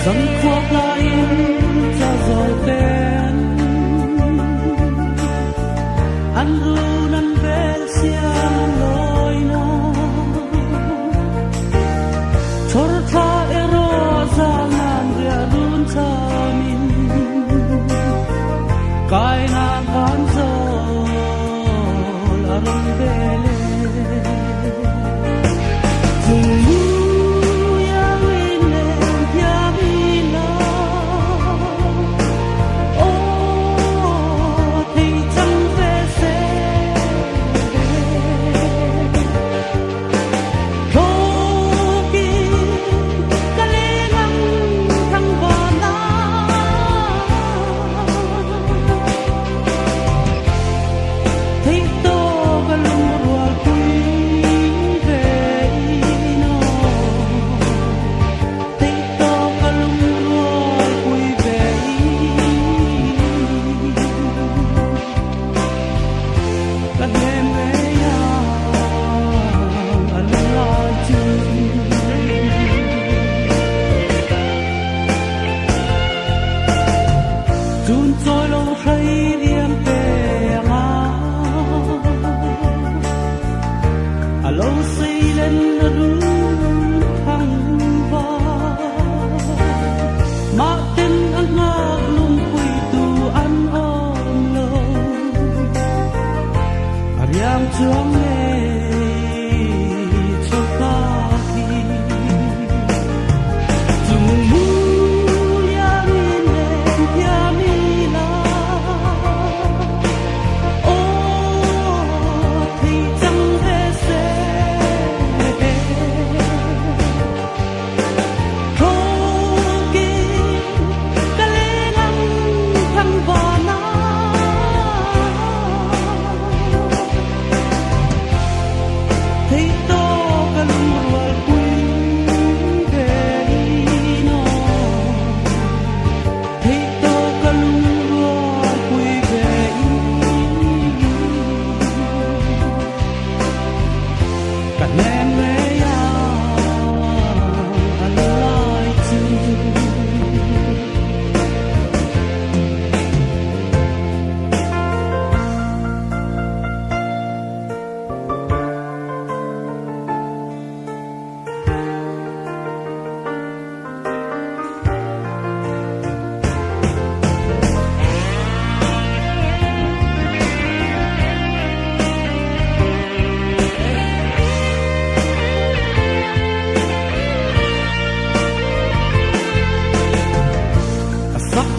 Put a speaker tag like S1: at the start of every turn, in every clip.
S1: Dân quốc lại cho rồi tên ăn ru năn vel xiang lối nó chor tha ero za nan ria run cha min kai na kan zo la rong bele Tun trôi lâu thấy riêng về ngã lâu xây lên rung thăng va mà tên ăn ngạc lung quỳ tu ăn ôm lâu riêng chuông nghe cho ta khi dùng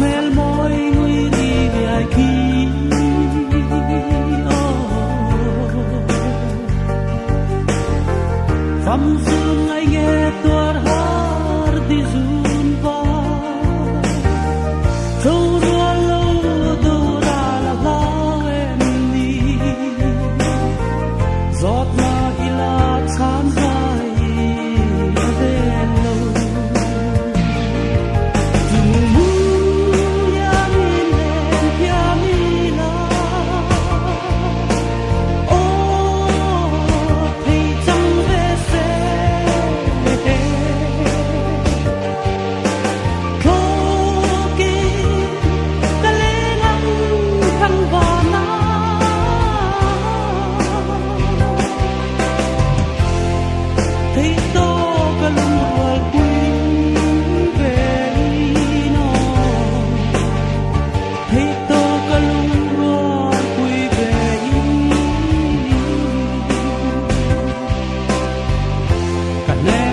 S1: mel môi người đi về khi phăm dương ngày nghe tuột hát đi run va châu rùa lâu tu ra là lao em đi giọt mà ila chán dài bên lâu nè